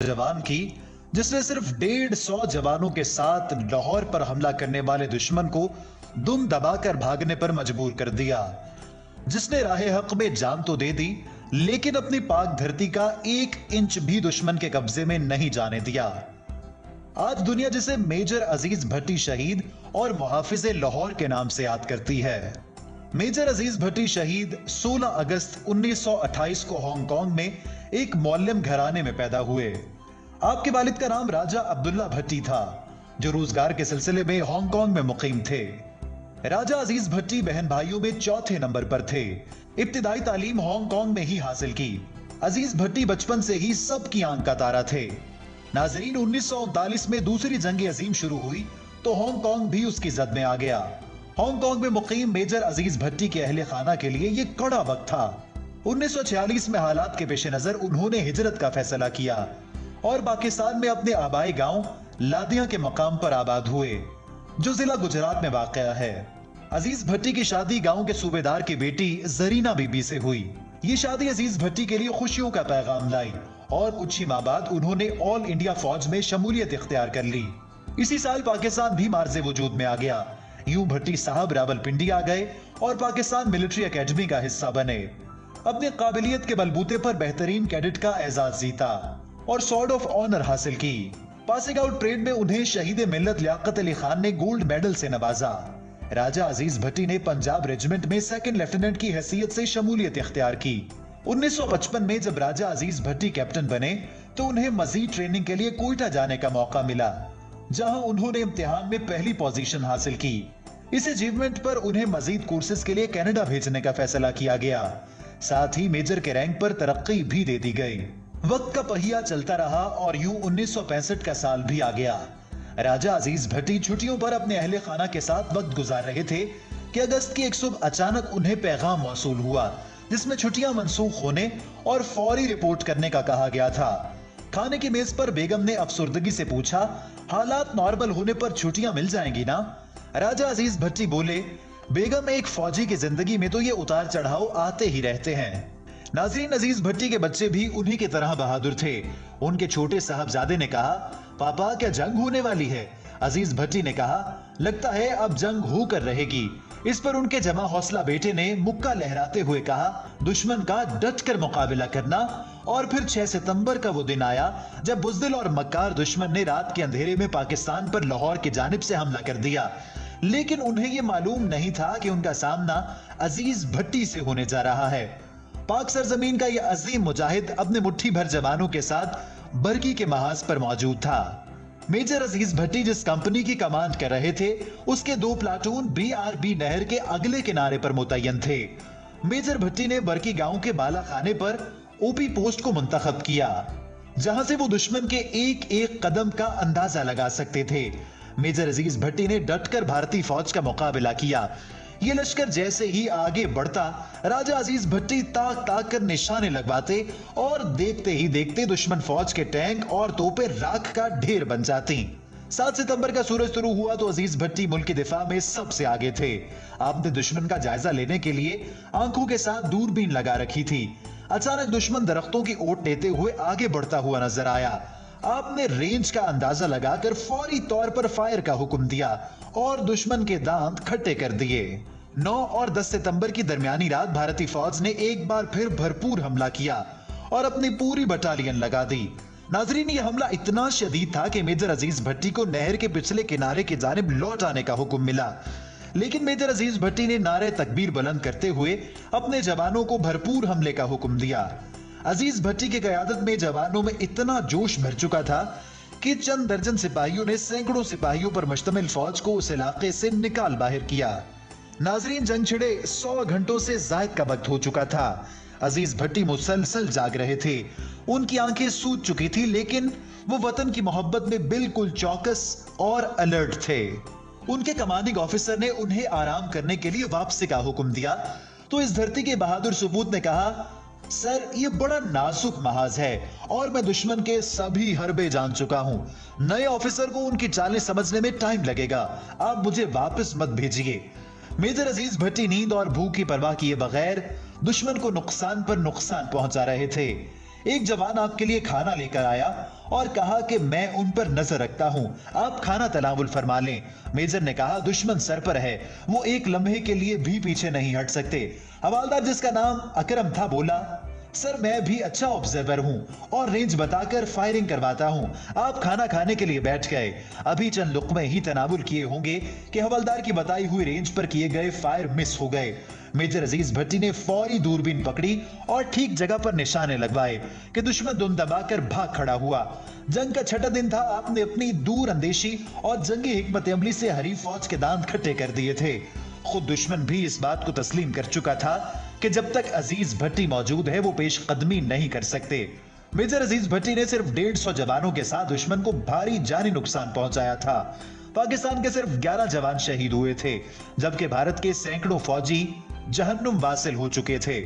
जवान की, जिसने सिर्फ 150 जवानों के साथ लाहौर पर हमला करने वाले दुश्मन को दुम दबाकर भागने पर मजबूर कर दिया, जिसने राहे हक में जान तो दे दी लेकिन अपनी पाक धरती का 1 इंच भी दुश्मन के कब्जे में नहीं जाने दिया। आज दुनिया जिसे मेजर अजीज भट्टी शहीद और मुहाफिज लाहौर के नाम से याद करती है। मेजर अजीज भट्टी शहीद 16 अगस्त 1928 को हांगकांग में एक मौल्यम घराने में पैदा हुए। आपके वालिद का नाम राजा अब्दुल्ला भट्टी था, जो रोजगार के सिलसिले में हांगकांग में मुकीम थे। राजा अजीज भट्टी बहन भाइयों में चौथे नंबर पर थे। इब्तिदाई तालीम हांगकांग में ही हासिल की। अजीज भट्टी बचपन से ही सबकी आंख का तारा थे। नाजरीन, 1939 में दूसरी जंग अजीम शुरू हुई तो हांगकांग भी उसकी जद में आ गया। हांगकांग में मुकीम मेजर अजीज भट्टी के अहले खाना के लिए यह कड़ा वक्त था। 1946 में हालात के पेश नजर उन्होंने हिजरत का फैसला किया और पाकिस्तान में अपने आबाई गांव लादिया के मकाम पर आबाद हुए, जो जिला गुजरात में वाक़या है। अजीज भट्टी की शादी गांव के सूबेदार की बेटी जरीना बीबी से हुई। ये शादी अजीज भट्टी के लिए खुशियों का पैगाम लाई और कुछ ही माह बाद उन्होंने ऑल इंडिया फौज में शमूलियत इख्तियार कर ली। इसी साल पाकिस्तान भी मार्ज़े वजूद में आ गया। यूं भट्टी साहब रावलपिंडी आ गए और पाकिस्तान मिलिट्री एकेडमी का हिस्सा बने। अपनी काबिलियत के बलबूते पर बेहतरीन कैडेट का एजाज जीता और सॉर्ड ऑफ ऑनर हासिल की। पासिंग आउट परेड में उन्हें शहीद मिल्लत लियाकत अली खान ने गोल्ड मेडल से नवाजा। राजा अजीज भट्टी ने पंजाब रेजिमेंट में सेकंड लेफ्टिनेंट की हैसियत से शमूलियत इख्तियार की। 1955 में जब राजा अजीज भट्टी कैप्टन बने तो उन्हें मजीद ट्रेनिंग के लिए कोयटा जाने का मौका मिला, जहां उन्होंने इम्तिहान में पहली पोजीशन हासिल की। इस अचीवमेंट पर उन्हें मजीद कोर्सेज के लिए कनाडा भेजने का फैसला किया गया। साथ ही मेजर के रैंक पर तरक्की भी दे दी गई। वक्त का पहिया चलता रहा और यूं 1965 का साल भी आ गया। राजा अजीज भट्टी छुट्टियों पर अपने अहले खाना के साथ वक्त गुजार रहे थे कि अगस्त की एक सुबह अचानक उन्हें पैगाम मौसूल हुआ, जिसमें छुट्टियां मंसूख होने और फौरी रिपोर्ट करने का कहा गया था। खाने की मेज पर बेगम ने अफसुर्दगी से पूछा, हालात नॉर्मल होने पर छुट्टियां मिल जाएंगी ना? राजा अजीज भट्टी बोले, बेगम, एक फौजी की जिंदगी में तो ये उतार चढ़ाव आते ही रहते हैं। नाज़रीन, अजीज भट्टी के बच्चे भी उन्हीं की तरह बहादुर थे। उनके छोटे साहबजादे ने कहा, पापा क्या जंग होने वाली है? अजीज भट्टी ने कहा, लगता है अब जंग होकर रहेगी। इस पर उनके जमा हौसला बेटे ने मुक्का लहराते हुए कहा, दुश्मन का डट कर मुकाबला करना। और फिर 6 सितंबर का वो दिन आया जब बुज़दिल और मक्कार दुश्मन ने रात के अंधेरे में पाकिस्तान पर लाहौर की जानिब से हमला कर दिया। लेकिन उन्हें यह मालूम नहीं था कि उनका सामना अजीज भट्टी से होने जा रहा है। पाक सरजमीन का यह अजीम मुजाहिद अपने मुट्ठी भर जवानों के साथ बरकी के महाज पर मौजूद था। मेजर अजीज भट्टी जिस कंपनी की कमांड कर रहे थे, उसके 2 प्लाटून BRB नहर के अगले किनारे पर मुतय्यन थे। मेजर भट्टी ने बरकी गांव के बाला खाने पर ओपी पोस्ट को मुंतखब किया, जहां से वो दुश्मन के एक एक कदम का अंदाजा लगा सकते थे। मेजर अजीज भट्टी ने डटकर भारतीय फौज का मुकाबला किया। ये लश्कर जैसे ही आगे बढ़ता, राजा अजीज भट्टी ताक ताक कर निशाने लगवाते और देखते ही देखते दुश्मन फौज के टैंक और तोपें राख का ढेर बन जाती। 7 सितंबर का सूरज शुरू हुआ तो अजीज भट्टी मुल्क के दिफा में सबसे आगे थे। आपने दुश्मन का जायजा लेने के लिए आंखों के साथ दूरबीन लगा रखी थी। अचानक दुश्मन दरख्तों की ओट लेते हुए आगे बढ़ता हुआ नजर आया। आपने रेंज का अंदाजा लगाकर फौरी तौर पर फायर का हुक्म दिया और दुश्मन के दांत खट्टे कर दिए। 9 और 10 सितंबर की दरमियानी रात भारतीय फौज ने एक बार फिर भरपूर हमला किया और अपनी पूरी बटालियन लगा दी। नाजरीन, यह हमला इतना शदीद था कि मेजर अजीज भट्टी को नहर के पिछले किनारे की जानिब लौट आने का हुक्म मिला। लेकिन मेजर अजीज भट्टी ने नारे तकबीर बुलंद करते हुए अपने जवानों को भरपूर हमले का हुक्म दिया। अजीज भट्टी की क़यादत में जवानों में इतना जोश भर चुका था कि चंद दर्जन सिपाहियों ने सैकड़ों सिपाहियों पर मुश्तमिल फौज को उस इलाके से निकाल बाहर किया। नाजरीन, जंग छिड़े 100 घंटों से जायद का वक्त हो चुका था। अजीज भट्टी मुसलसल जाग रहे थे। उनकी आंखें सूज चुकी थी, लेकिन वो वतन की मोहब्बत में बिल्कुल चौकस और अलर्ट थे। उनके कमांडिंग ऑफिसर ने उन्हें आराम करने के लिए वापसी का हुक्म दिया तो इस धरती के बहादुर सपूत ने कहा, सर, ये बड़ा नाजुक महाज है और मैं दुश्मन के सभी हरबे जान चुका हूं। नए ऑफिसर को उनकी चालें समझने में टाइम लगेगा। आप मुझे वापस मत भेजिए। मेजर अजीज भट्टी नींद और भूख की परवाह किए बगैर दुश्मन को नुकसान पर नुकसान पहुंचा रहे थे। एक जवान आपके लिए खाना लेकर आया और कहा कि मैं उन पर नजर रखता हूं, आप खाना तनावुल फरमा लें। मेजर ने कहा, दुश्मन सर पर है, वो एक लम्हे के लिए भी पीछे नहीं हट सकते। हवालदार, जिसका नाम अकरम था, बोला, सर मैं भी अच्छा ऑब्जर्वर हूं और रेंज बताकर फायरिंग करवाता हूं। आप खाना खाने के लिए बैठ गए, अभी चंद लुकमे ही तनावुल किए होंगे कि हवलदार की बताई हुई रेंज पर किए गए फायर मिस हो गए। मेजर अजीज भट्टी ने फौरी दूरबीन पकड़ी और ठीक जगह पर निशाने लगवाए कि दुश्मन दुम दबाकर भाग खड़ा हुआ। जंग का छठा दिन था। आपने अपनी दूर अंदेशी और जंगी हिकमत अमली से हरीफ फौज के दांत खट्टे कर दिए थे। खुद दुश्मन भी इस बात को तस्लीम कर चुका था कि जब तक अजीज भट्टी मौजूद है वो पेश कदमी नहीं कर सकते। मेजर अजीज भट्टी ने सिर्फ 150 जवानों के साथ दुश्मन को भारी जानी नुकसान पहुंचाया था। पाकिस्तान के सिर्फ 11 जवान शहीद हुए थे, जबकि भारत के सैकड़ों फौजी जहन्नुम वासिल हो चुके थे।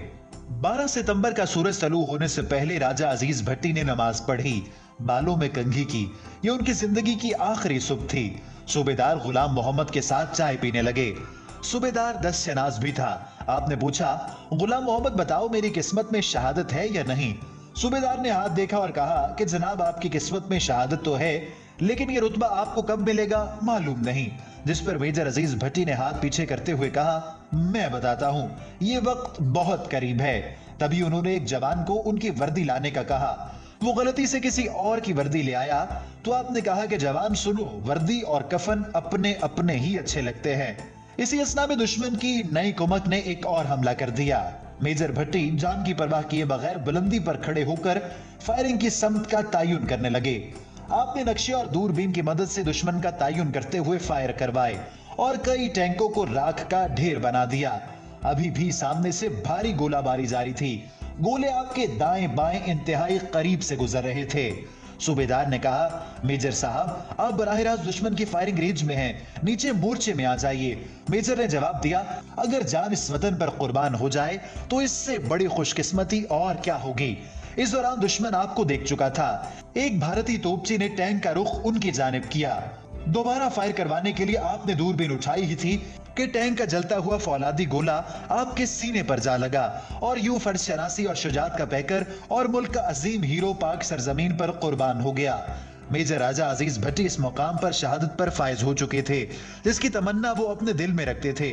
12 सितंबर का सूरज तलू होने से पहले राजा अजीज भट्टी ने नमाज पढ़ी, बालों में कंघी की। ये उनकी जिंदगी की आखिरी सुबह थी। सूबेदार गुलाम मोहम्मद के साथ चाय पीने लगे। सूबेदार 10 शनाज भी था। आपने पूछा, गुलाम मोहम्मद बताओ, मेरी किस्मत में शहादत है या नहीं? सूबेदार ने हाथ देखा और कहा कि जनाब, आपकी किस्मत में शहादत तो है, लेकिन ये रुतबा आपको कब मिलेगा मालूम नहीं। जिस पर मेजर अजीज भट्टी ने हाथ पीछे करते हुए कहा, मैं बताता हूं, ये वक्त बहुत करीब है। तभी उन्होंने एक जवान को उनकी वर्दी लाने का कहा। वो गलती से किसी और की वर्दी ले आया तो आपने कहा कि जवान सुनो, वर्दी और कफन अपने अपने ही अच्छे लगते हैं। इसी असना में दुश्मन की नई कुमक ने एक और हमला कर दिया। मेजर भट्टी जान की परवाह किए बगैर बुलंदी पर खड़े होकर फायरिंग की समत का तयन करने लगे। आपने नक्शे और दूरबीन की मदद से दुश्मन का तयन करते हुए फायर करवाए और कई टैंकों को राख का ढेर बना दिया। अभी भी सामने से भारी गोलाबारी जारी थी। गोले आपके दाएं बाएं इंतहाई करीब से गुजर रहे थे। सूबेदार ने कहा, मेजर साहब, आप बराह रास्त दुश्मन की फायरिंग रेंज में हैं, नीचे मोर्चे में आ जाइए। मेजर ने जवाब दिया, अगर जान इस वतन पर कुर्बान हो जाए तो इससे बड़ी खुशकिस्मती और क्या होगी। इस दौरान दुश्मन आपको देख चुका था। एक भारतीय तोपची ने टैंक का रुख उनकी जानिब किया। दोबारा फायर करवाने के लिए आपने दूरबीन उठाई ही थी कि टैंक का जलता हुआ फौलादी गोला आपके सीने पर जा लगा और यूं फर्ज शनासी और शुजात का पैकर और मुल्क का अजीम हीरो पाक सरजमीन पर कुर्बान हो गया। मेजर राजा अजीज भट्टी इस मुकाम पर शहादत पर फायज हो चुके थे, जिसकी तमन्ना वो अपने दिल में रखते थे।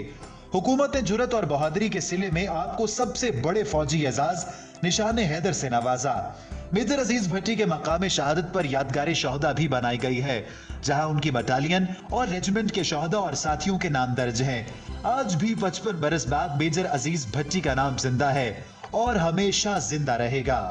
हुकूमत ने जुर्रत और बहादुरी के सिले में आपको सबसे बड़े फौजी एजाज निशाने हैदर से नवाजा। मेजर अजीज भट्टी के मकाम शहादत पर यादगार शोहदा भी बनाई गई है, जहां उनकी बटालियन और रेजिमेंट के शोहदा और साथियों के नाम दर्ज हैं। आज भी 55 बरस बाद मेजर अजीज भट्टी का नाम जिंदा है और हमेशा जिंदा रहेगा।